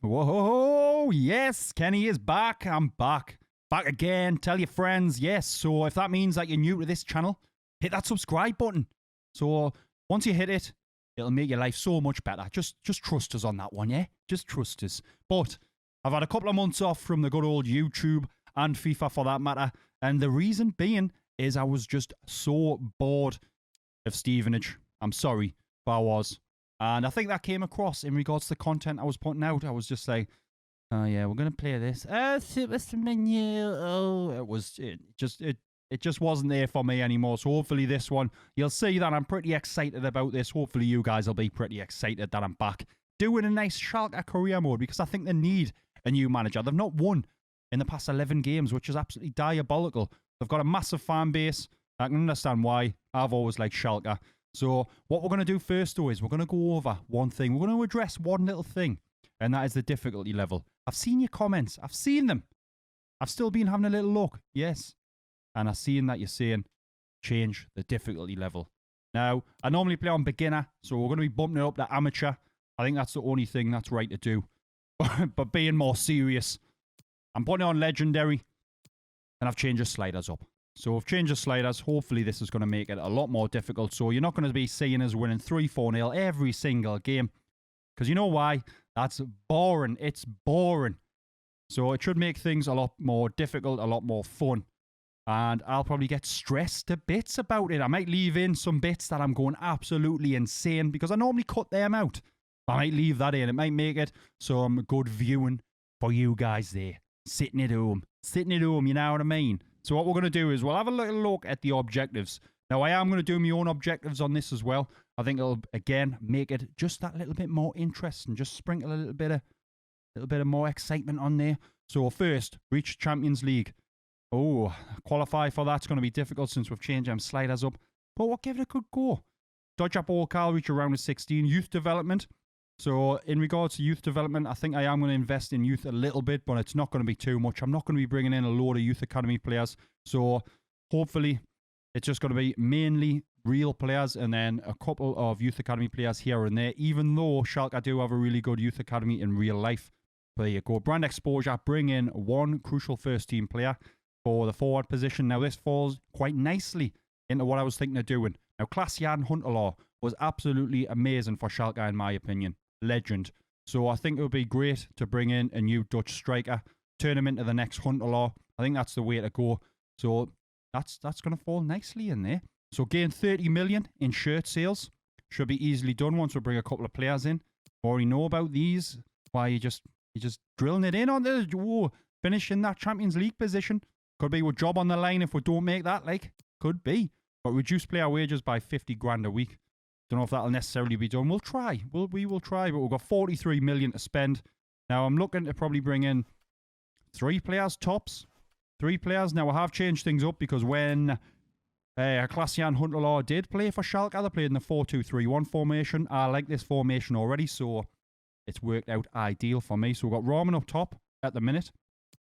Whoa, yes, Kenny is back. I'm back. Back again. Tell your friends, yes. So if that means that you're new to this channel, hit that subscribe button. So once you hit it, it'll make your life so much better. Just trust us on that one, yeah? Just trust us. But I've had a couple of months off from the good old YouTube and FIFA for that matter. And the reason being is I was just so bored of Stevenage. I'm sorry, but I was. And I think that came across in regards to the content I was putting out. I was just like, oh yeah, we're going to play this. What's the menu? Oh, it just wasn't there for me anymore. So hopefully this one, you'll see that I'm pretty excited about this. Hopefully you guys will be pretty excited that I'm back doing a nice Schalke career mode, because I think they need a new manager. They've not won in the past 11 games, which is absolutely diabolical. They've got a massive fan base. I can understand why. I've always liked Schalke. So what we're going to do first, though, is we're going to go over one thing. We're going to address one little thing, and that is the difficulty level. I've seen your comments. I've seen them. I've still been having a little look. Yes. And I've seen that you're saying change the difficulty level. Now, I normally play on beginner, so we're going to be bumping it up to amateur. I think that's the only thing that's right to do. But being more serious, I'm putting it on legendary, and I've changed the sliders up. So I've changed the sliders. Hopefully this is going to make it a lot more difficult. So you're not going to be seeing us winning 3-4-0 every single game. Because you know why? That's boring. It's boring. So it should make things a lot more difficult, a lot more fun. And I'll probably get stressed to bits about it. I might leave in some bits that I'm going absolutely insane, because I normally cut them out. I might leave that in. It might make it some good viewing for you guys there. Sitting at home. Sitting at home, you know what I mean? So what we're going to do is we'll have a little look at the objectives. Now, I am going to do my own objectives on this as well. I think it'll, again, make it just that little bit more interesting. Just sprinkle a little bit of more excitement on there. So first, reach Champions League. Oh, qualify for that's going to be difficult since we've changed them sliders up. But we'll give it a good go. Dodge up all Cal, reach around to 16. Youth development. So in regards to youth development, I think I am going to invest in youth a little bit, but it's not going to be too much. I'm not going to be bringing in a load of youth academy players. So hopefully it's just going to be mainly real players and then a couple of youth academy players here and there, even though Schalke do have a really good youth academy in real life. But there you go. Brand exposure, bring in one crucial first team player for the forward position. Now this falls quite nicely into what I was thinking of doing. Now Klass-Jan Hunterlarr was absolutely amazing for Schalke in my opinion. Legend. So I think it would be great to bring in a new Dutch striker, turn him into the next Huntelaar. I think that's the way to go. So that's going to fall nicely in there. So gain 30 million in shirt sales. Should be easily done once we bring a couple of players in. Already know about these. Why you're just drilling it in on the finishing that Champions League position. Could be with job on the line if we don't make that, like. Could be. But reduce player wages by 50 grand a week. Don't know if that'll necessarily be done. We'll try. We will try, but we've got 43 million to spend. Now, I'm looking to probably bring in 3 players tops. 3 players. Now, I have changed things up because when Klass-Jan Hunterlarr did play for Schalke, they played in the 4-2-3-1 formation. I like this formation already, so it's worked out ideal for me. So we've got Rahman up top at the minute.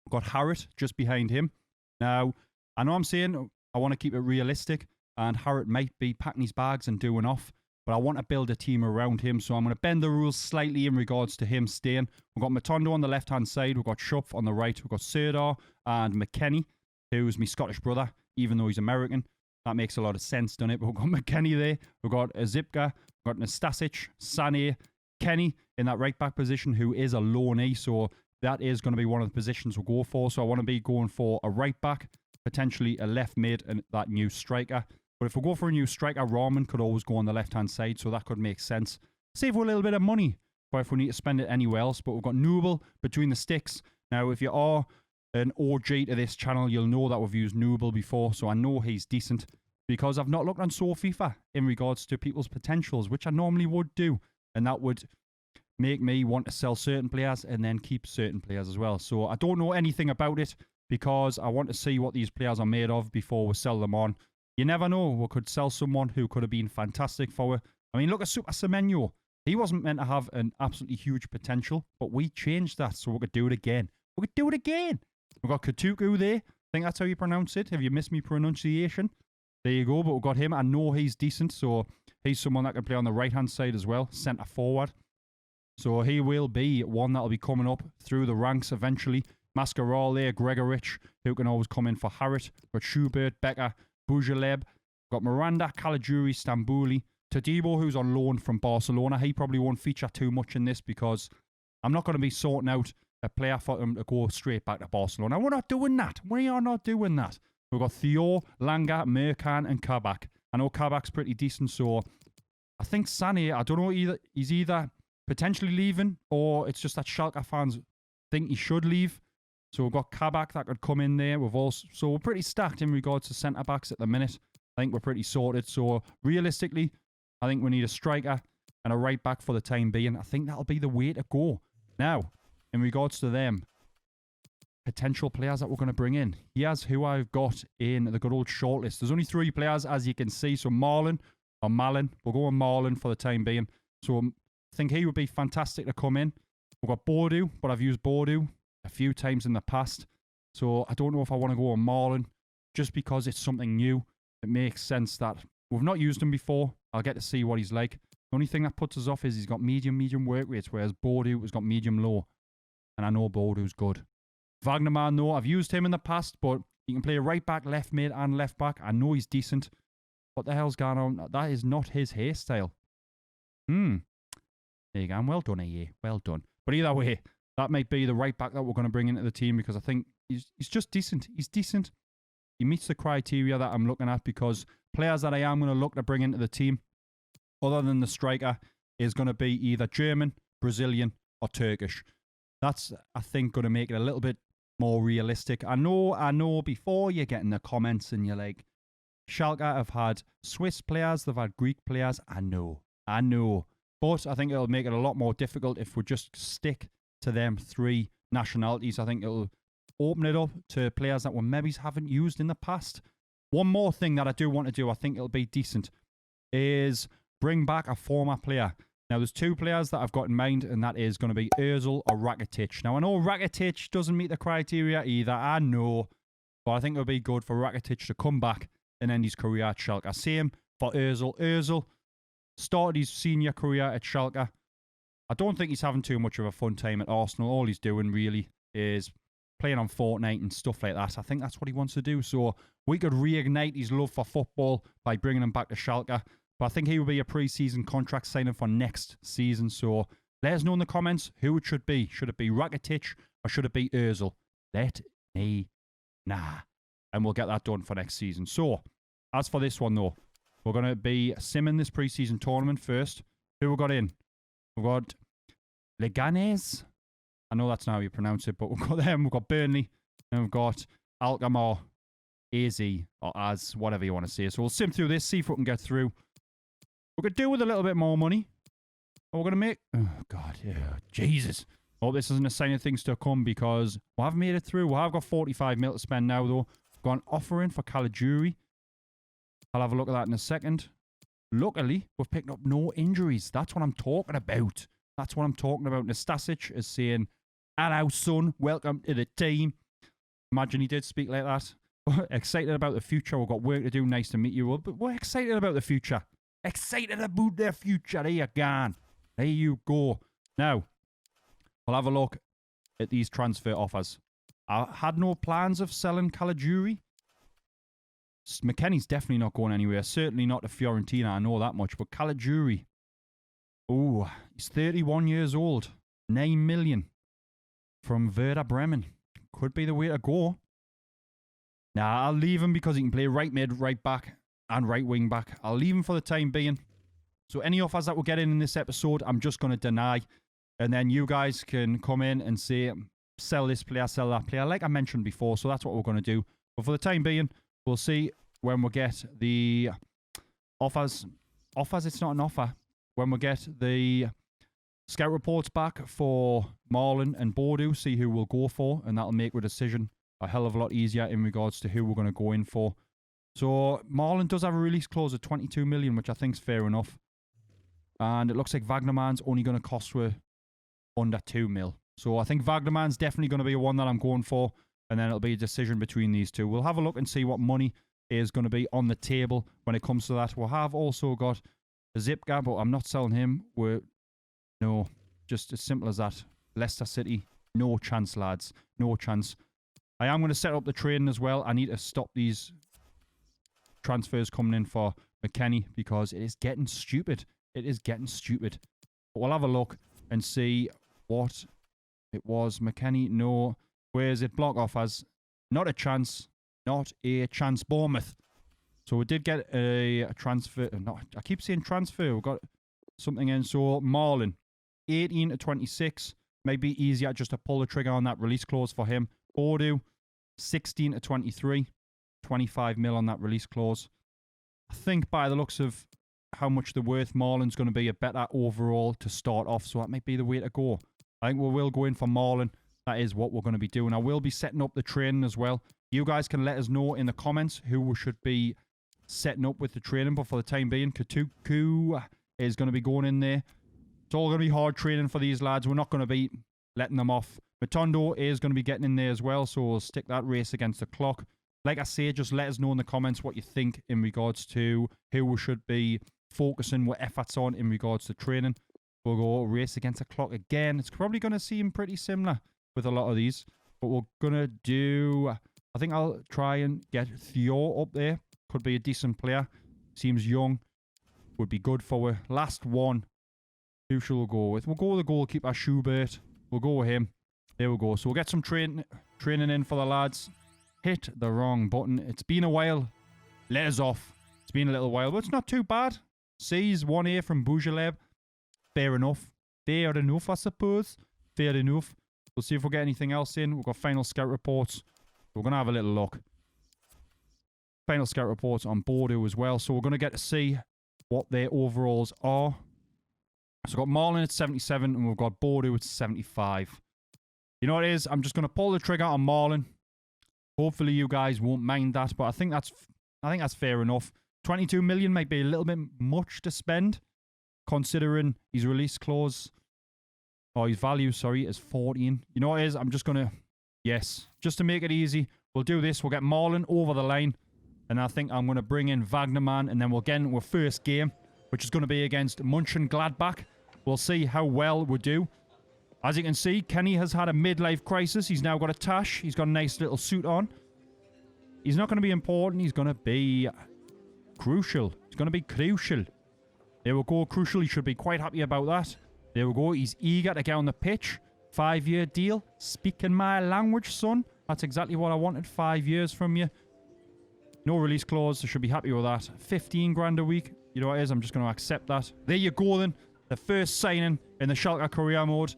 We've got Harrit just behind him. Now, I know I'm saying I want to keep it realistic, and Harrit might be packing his bags and doing off. But I want to build a team around him, so I'm going to bend the rules slightly in regards to him staying. We've got Matondo on the left-hand side. We've got Schupf on the right. We've got Serdar and McKennie, who's my Scottish brother, even though he's American. That makes a lot of sense, doesn't it? But we've got McKennie there. We've got Zipka. We've got Nastasic, Sané, Kenny in that right-back position, who is a loanee. So that is going to be one of the positions we'll go for. So I want to be going for a right-back, potentially a left mid, and that new striker. But if we go for a new striker, Rahman could always go on the left-hand side, so that could make sense. Save a little bit of money, but if we need to spend it anywhere else. But we've got Nubel between the sticks. Now, if you are an OG to this channel, you'll know that we've used Nubel before, so I know he's decent, because I've not looked on FIFA in regards to people's potentials, which I normally would do, and that would make me want to sell certain players and then keep certain players as well. So I don't know anything about it, because I want to see what these players are made of before we sell them on. You never know. We could sell someone who could have been fantastic for it. I mean, look at Super Semenyo. He wasn't meant to have an absolutely huge potential, but we changed that, so we could do it again. We could do it again. We've got Katuku there. I think that's how you pronounce it. Have you missed me pronunciation? There you go. But we've got him. I know he's decent, so he's someone that can play on the right-hand side as well, centre forward. So he will be one that'll be coming up through the ranks eventually. Mascarall there, Gregorich, who can always come in for Harrod. Got Schubert, Becker, Bujaleb. Got Miranda, Caligiuri, Stambouli. Todibo, who's on loan from Barcelona. He probably won't feature too much in this because I'm not going to be sorting out a player for him to go straight back to Barcelona. We're not doing that. We are not doing that. We've got Theo, Langa, Merkan, and Kabak. I know Kabak's pretty decent, so I think Sané, I don't know, he's either potentially leaving or it's just that Schalke fans think he should leave. So we've got Kabak that could come in there. So we're pretty stacked in regards to centre-backs at the minute. I think we're pretty sorted. So realistically, I think we need a striker and a right-back for the time being. I think that'll be the way to go. Now, in regards to them, potential players that we're going to bring in. Here's who I've got in the good old shortlist. There's only 3 players, as you can see. So Malin. We'll go with Malin for the time being. So I think he would be fantastic to come in. We've got Bordeaux, but I've used Bordeaux a few times in the past. So I don't know if I want to go with Marlon just because it's something new. It makes sense that we've not used him before. I'll get to see what he's like. The only thing that puts us off is he's got medium work rates, whereas Bordeaux has got medium-low. And I know Bordeaux's good. Wagnerman, though, I've used him in the past, but he can play right back, left mid, and left back. I know he's decent. What the hell's going on? That is not his hairstyle. There you go. Well done, AE. Well done. But either way, that might be the right back that we're going to bring into the team because I think he's just decent. He's decent. He meets the criteria that I'm looking at because players that I am going to look to bring into the team, other than the striker, is going to be either German, Brazilian, or Turkish. That's, I think, going to make it a little bit more realistic. I know before you get in the comments and you're like, Schalke have had Swiss players, they've had Greek players. I know. But I think it'll make it a lot more difficult if we just stick to them 3 nationalities. I think it'll open it up to players that we maybe haven't used in the past. One more thing that I do want to do, I think it'll be decent, is bring back a former player. Now, there's 2 players that I've got in mind, and that is going to be Ozil or Rakitic. Now, I know Rakitic doesn't meet the criteria either. I know. But I think it'll be good for Rakitic to come back and end his career at Schalke. Same for Ozil. Ozil started his senior career at Schalke. I don't think he's having too much of a fun time at Arsenal. All he's doing really is playing on Fortnite and stuff like that. I think that's what he wants to do. So we could reignite his love for football by bringing him back to Schalke. But I think he will be a pre-season contract signing for next season. So let us know in the comments who it should be. Should it be Rakitic or should it be Ozil? Let me know. And we'll get that done for next season. So, as for this one, though, we're going to be simming this pre-season tournament first. Who we got in? We've got Leganes. I know that's not how you pronounce it, but we've got them. We've got Burnley. And we've got Alkmaar, AZ, or Az, whatever you want to say. So we'll sim through this, see if we can get through. We could do with a little bit more money. We're going to make... Oh, God. Yeah. Jesus. Hope this isn't a sign of things to come because we have made it through. We have got 45 mil to spend now, though. We've got an offer in for Caligiuri. I'll have a look at that in a second. Luckily, we've picked up no injuries. That's what I'm talking about. That's what I'm talking about. Nastasic is saying, hello, son. Welcome to the team. Imagine he did speak like that. Excited about the future. We've got work to do. Nice to meet you all. But we're excited about the future. Excited about the future. There you go. There you go. Now, we'll have a look at these transfer offers. I had no plans of selling Caligiuri. McKennie's definitely not going anywhere. Certainly not to Fiorentina. I know that much. But Caligiuri. Oh, he's 31 years old. 9 million from Werder Bremen. Could be the way to go. Nah, I'll leave him because he can play right mid, right back, and right wing back. I'll leave him for the time being. So any offers that we're getting in this episode, I'm just going to deny. And then you guys can come in and say, sell this player, sell that player, like I mentioned before. So that's what we're going to do. But for the time being, we'll see when we get the offers. Offers, it's not an offer. When we get the scout reports back for Marlon and Bordeaux, see who we'll go for. And that'll make the decision a hell of a lot easier in regards to who we're going to go in for. So Marlon does have a release clause of 22 million, which I think is fair enough. And it looks like Wagnerman's only going to cost her under 2 mil. So I think Wagnerman's definitely going to be one that I'm going for. And then it'll be a decision between these two. We'll have a look and see what money is going to be on the table when it comes to that. We'll have also got Zipka, but I'm not selling him. No. Just as simple as that. Leicester City, no chance, lads. No chance. I am going to set up the training as well. I need to stop these transfers coming in for McKennie because it is getting stupid. It is getting stupid. But we'll have a look and see what it was. McKennie, no. Where is it? Block offers. Not a chance. Not a chance. Bournemouth. So we did get a transfer. No, I keep saying transfer. We got something in. So Marlon, 18 to 26. Maybe easier just to pull the trigger on that release clause for him. Bordeaux, 16 to 23. 25 mil on that release clause. I think by the looks of how much they're worth, Marlon's going to be a better overall to start off. So that might be the way to go. I think we will go in for Marlon. That is what we're going to be doing. I will be setting up the training as well. You guys can let us know in the comments who we should be setting up with the training. But for the time being, Katuku is going to be going in there. It's all going to be hard training for these lads. We're not going to be letting them off. Matondo is going to be getting in there as well. So we'll stick that race against the clock. Like I say, just let us know in the comments what you think in regards to who we should be focusing what efforts on in regards to training. We'll go race against the clock again. It's probably going to seem pretty similar with a lot of these. But we're going to do... I think I'll try and get Theo up there. Could be a decent player. Seems young. Would be good for our last one. Who shall we go with? We'll go with the goalkeeper, Schubert. We'll go with him. There we go. So we'll get some training in for the lads. Hit the wrong button. It's been a while. Let us off. It's been a little while, but it's not too bad. C's 1A from Boujaleb. Fair enough. Fair enough, I suppose. Fair enough. We'll see if we get anything else in. We've got final scout reports. We're going to have a little look. Final scout reports on Bordeaux as well. So we're going to get to see what their overalls are. So we've got Marlon at 77 and we've got Bordeaux at 75. You know what it is? I'm just going to pull the trigger on Marlon. Hopefully you guys won't mind that, but I think that's fair enough. 22 million might be a little bit much to spend, considering his release clause, or his value, sorry, is 14. You know what it is? I'm just going to, yes, just to make it easy, we'll do this. We'll get Marlon over the line, and I think I'm going to bring in Wagnerman, and then we'll get into our first game, which is going to be against Monchengladback. We'll see how well we do. As you can see, Kenny has had a midlife crisis. He's now got a tash. He's got a nice little suit on. He's not going to be important. He's going to be crucial. He's going to be crucial. There we go. Crucial. He should be quite happy about that. There we go. He's eager to get on the pitch. 5-year deal. Speaking my language, son. That's exactly what I wanted. 5 years from you. No release clause. I should be happy with that. 15 grand a week. You know what it is? I'm just going to accept that. There you go then. The first signing in the Schalke career mode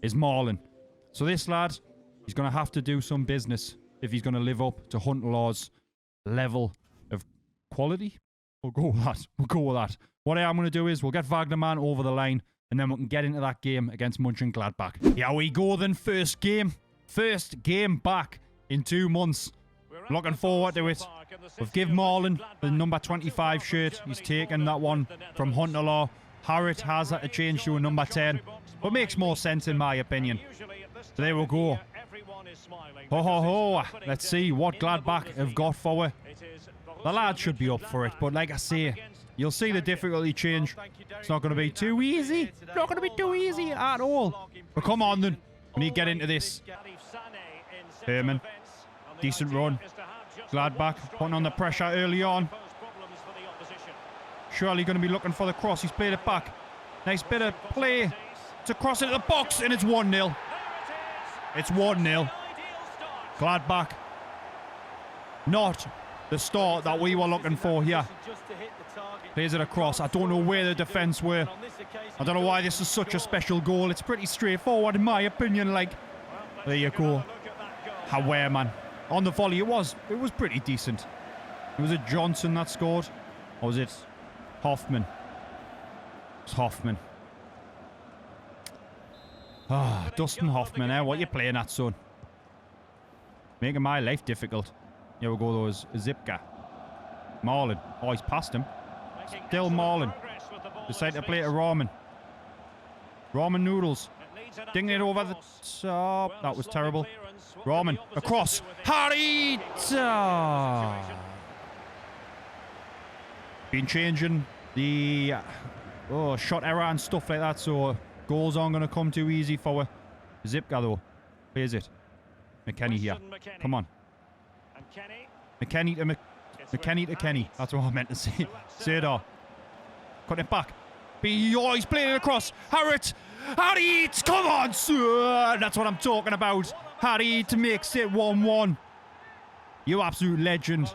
is Marlon. So this lad, he's going to have to do some business if he's going to live up to Huntelaar's level of quality. We'll go with that. We'll go with that. What I am going to do is we'll get Wagnerman over the line and then we can get into that game against Monchengladbach. Here we go then. First game. First game back in 2 months. Looking forward to it. We've given Marlon the number 25 shirt. He's taken that one from Huntelaar. Harrit has that to change to a number 10. But makes more sense in my opinion. So there we go. Ho ho ho. Let's see what Gladbach have got for her. The lads should be up for it. But like I say, you'll see the difficulty change. It's not going to be too easy. It's not going to be too easy at all. But come on then. We need to get into this. Herman. Decent run. Gladbach putting on the pressure early on. Surely going to be looking for the cross. He's played it back. Nice bit of play. To cross into the box, and it's 1-0. It's 1-0. Gladbach. Not the start that we were looking for here. Plays it across. I don't know where the defence were. I don't know why this is such a special goal. It's pretty straightforward in my opinion. Like, there you go. However, man. On the volley, it was pretty decent. Was it Johnson that scored? Or was it Hoffman? It's Hoffman. Ah, Dustin Hoffman, eh? What you playing at, son? Making my life difficult. Here we go, though, is Zipka. Marlon. Oh, he's past him. Still Marlon. Decided to play to Rahman. Rahman noodles. Dinging it over the top. That was terrible. Rahman. Across. Harrit! Been changing the shot error and stuff like that, so Goals aren't going to come too easy for her. Zipka, though. Plays it. McKennie here. Come on. McKennie to Kenny. That's what I meant to say. Serdar. Cut it back. Oh, he's playing it across. Harriet. Harriet. Come on, sir. That's what I'm talking about. Harriet makes it 1-1. You absolute legend.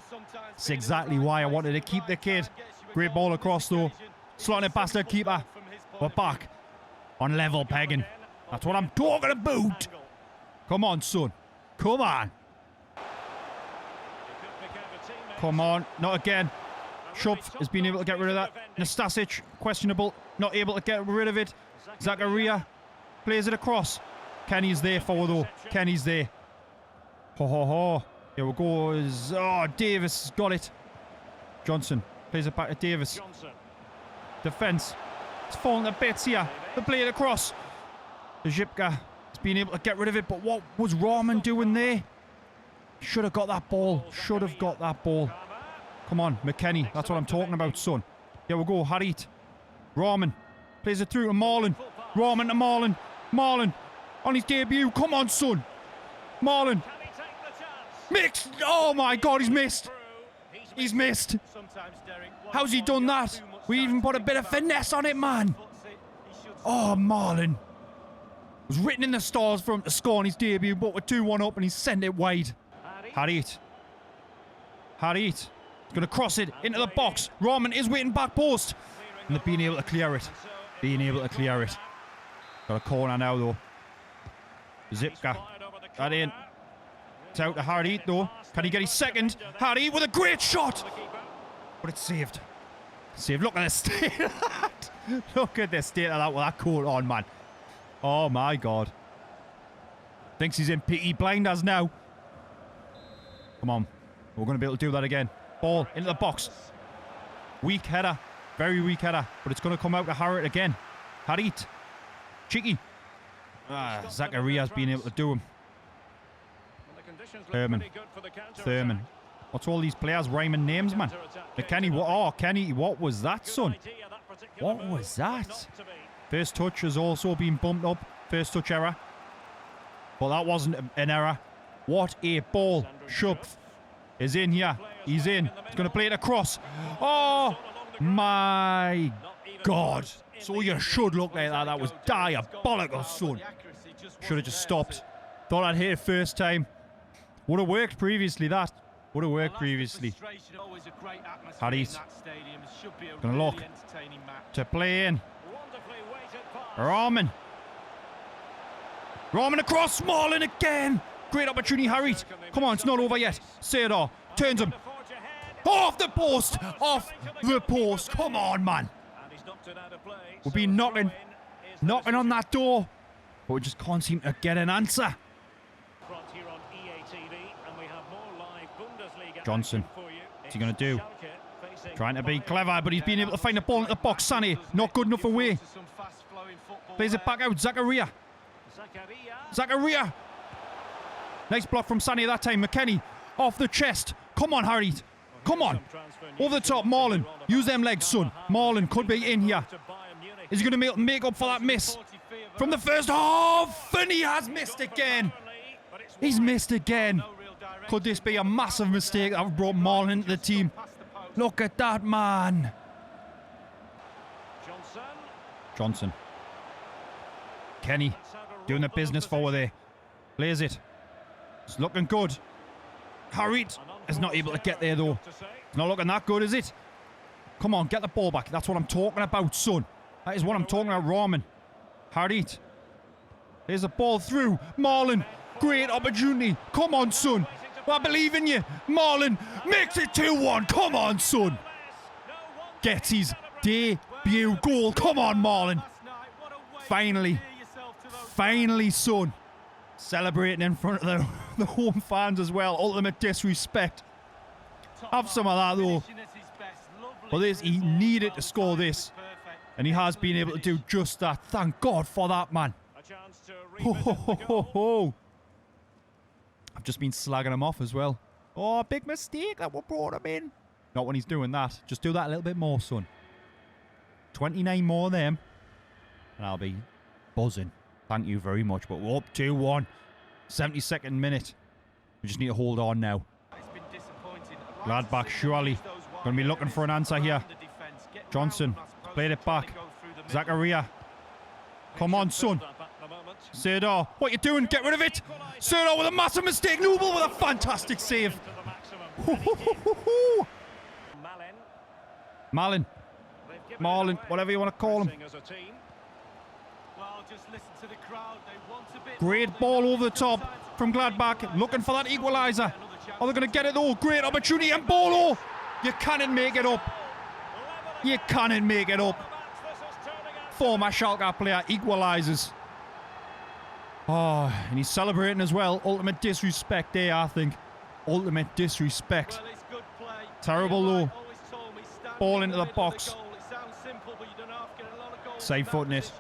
That's exactly why I wanted to keep the kid. Great ball across, though. Slotting it past the keeper. We're back on level pegging. That's what I'm talking about. Come on, son. Come on. Come on. Not again. Schupf has been able to get rid of that. Nastasic, questionable. Not able to get rid of it. Zakaria plays it across. Kenny's there for, though. Kenny's there. Ho, ho, ho. Here we go. Oh, Davis has got it. Johnson plays it back to Davis. Defence. It's falling to bits here. They play it across. The Zipka has been able to get rid of it, but what was Rahman doing there? Should have got that ball. Should have got that ball. Come on, McKennie. That's what I'm talking about, son. Here we go. Harit. Rahman plays it through to Marlon. Rahman to Marlon. Marlon on his debut. Come on, son. Marlon. Mixed. Oh, my God. He's missed. He's missed. How's he done that? We even put a bit of finesse on it, man. Oh, Marlon. It was written in the stars for him to score on his debut, but we're 2-1 up and he's sent it wide. Harit. Harit. He's going to cross it into the box. Rahman is waiting back post. And they're being able to clear it. Being able to clear it. Got a corner now, though. Zipka. That in. It's out to Harit, though. Can he get his second? Harit with a great shot. But it's saved. Saved. Look at the state of that. Look at the state of that with that coat on, man. Oh, my God. Thinks he's in Peaky Blinders now. Come on. We're going to be able to do that again. Ball into the box. Weak header. Very weak header. But it's going to come out to Harit again. Harit. Cheeky. Zakaria's been able to do him. Thurman. What's all these players rhyming names, man? McKennie. Oh, Kenny. What was that, son? What was that? First touch has also been bumped up. First touch error. But that wasn't an error. What a ball. Schupf is in here. He's in. He's going to play it across. Oh, my God. So you should look like that. That was diabolical, son. Should have just stopped. Thought I'd hit it first time. Would have worked previously, that. Would have worked previously. Harit. Going to look to play in. Rahman. Rahman across. Marlon again. Great opportunity, Harit. Come on, it's not over yet. Serdar turns him. Off the post. Off the post. Come on, man. We've been knocking on that door, but we just can't seem to get an answer. Johnson. What's he going to do? Trying to be clever, but he's been able to find the ball into the box. Sane, not good enough away. Plays it back out. Zakaria. Zakaria. Nice block from Sane that time. McKennie off the chest. Come on, Harit. Come on. Over the top, Marlon. Use them legs, son. Marlon could be in here. Is he going to make up for that miss from the first half? And he has missed again. He's missed again. Could this be a massive mistake that have brought Marlon into the team? Look at that, man. Johnson. Kenny doing the business forward there. Plays it. It's looking good. Harit is not able to get there, though. It's not looking that good, is it? Come on, get the ball back. That's what I'm talking about, son. That is what I'm talking about, Rahman. Harit. There's a ball through. Marlon. Great opportunity. Come on, son. I believe in you. Marlon makes it 2-1. Come on, son. Gets his debut goal. Come on, Marlon. Finally. Finally, son. Celebrating in front of the home fans as well. Ultimate disrespect. Have some of that, though. But he needed to score this. And he has been able to do just that. Thank God for that, man. Ho, ho, ho, ho, ho. I've just been slagging him off as well. Oh, big mistake that we brought him in. Not when he's doing that. Just do that a little bit more, son. 29 more of them. And I'll be buzzing. Thank you very much. But we're up 2-1. 72nd minute. We just need to hold on now. Gladbach surely going to be looking for an answer here. Johnson played it back. Zakaria. Come on, son. Serdar, what you doing? Get rid of it. Serdar with a massive mistake. Noble with a fantastic save. Marlin, whatever you want to call him. Great ball over the top from Gladbach. Looking for that equaliser. Are they going to get it though? Great opportunity. And Bolo. You cannot make it up. You cannot make it up. Former Schalke player equalises. Oh, and he's celebrating as well. Ultimate disrespect there, I think. Ultimate disrespect. Terrible though. Ball into the box. Side footing it.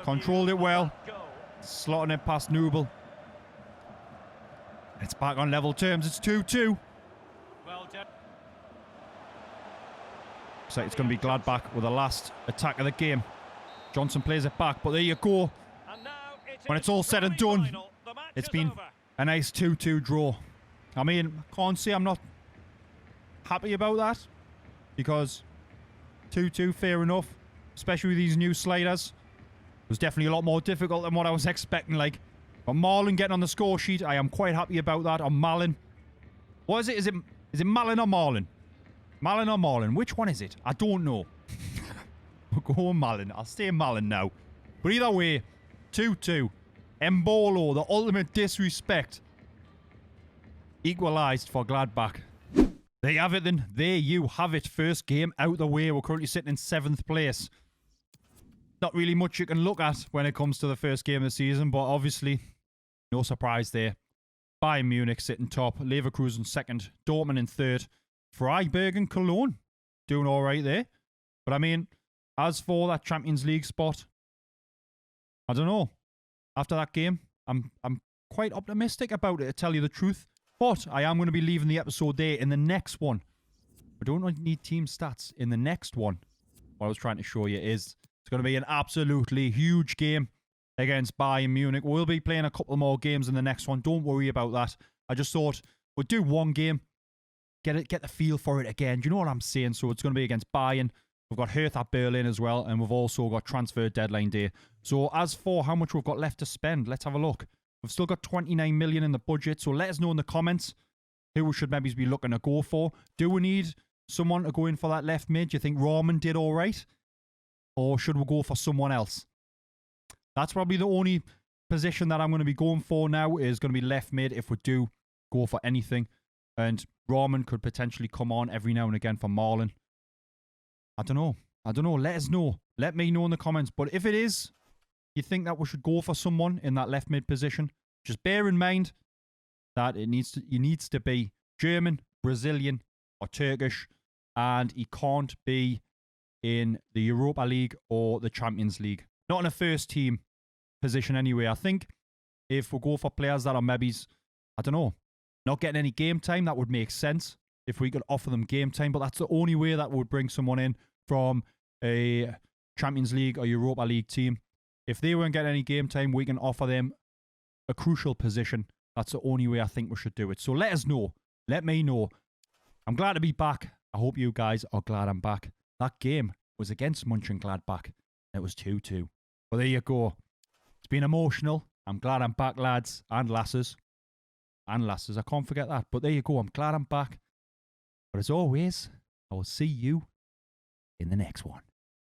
Controlled it well. Slotting it past Noble. It's back on level terms. It's 2-2. So it's going to be Gladbach with the last attack of the game. Johnson plays it back, but there you go. When it's all said and done, it's been a nice 2-2 draw. I mean, I can't say I'm not happy about that, because 2-2, fair enough, especially with these new sliders. It was definitely a lot more difficult than what I was expecting, like. But Marlin getting on the score sheet, I am quite happy about that. On Marlin. What is it? Is it Marlin or Marlin? Marlin or Marlin? Which one is it? I don't know. We'll go on Marlin. I'll stay Marlin now. But either way, 2-2. Mbolo, the ultimate disrespect. Equalised for Gladbach. There you have it then. There you have it. First game out the way. We're currently sitting in 7th place. Not really much you can look at when it comes to the first game of the season, but obviously, no surprise there. Bayern Munich sitting top, Leverkusen second, Dortmund in third, Freiburg and Cologne doing all right there. But I mean, as for that Champions League spot, I don't know. After that game, I'm quite optimistic about it, to tell you the truth. But I am going to be leaving the episode there. In the next one, I don't need team stats. In the next one, what I was trying to show you is it's going to be an absolutely huge game against Bayern Munich. We'll be playing a couple more games in the next one. Don't worry about that. I just thought we'd do one game, get the feel for it again. Do you know what I'm saying? So it's going to be against Bayern. We've got Hertha Berlin as well, and we've also got transfer deadline day. So as for how much we've got left to spend, let's have a look. We've still got 29 million in the budget, so let us know in the comments who we should maybe be looking to go for. Do we need someone to go in for that left mid? Do you think Rahman did all right? Or should we go for someone else? That's probably the only position that I'm going to be going for now, is going to be left mid if we do go for anything. And Rahman could potentially come on every now and again for Marlin. I don't know. Let us know. Let me know in the comments. But if it is, you think that we should go for someone in that left mid position, just bear in mind that he needs to be German, Brazilian, or Turkish, and he can't be in the Europa League or the Champions League. Not in a first team position anyway. I think if we go for players that are maybe, I don't know, not getting any game time, that would make sense if we could offer them game time. But that's the only way that would bring someone in from a Champions League or Europa League team. If they weren't getting any game time, we can offer them a crucial position. That's the only way I think we should do it. So let us know. Let me know. I'm glad to be back. I hope you guys are glad I'm back. That game was against Monchengladback. It was 2-2. Well, there you go. It's been emotional. I'm glad I'm back, lads and lasses. And lasses. I can't forget that. But there you go. I'm glad I'm back. But as always, I will see you in the next one.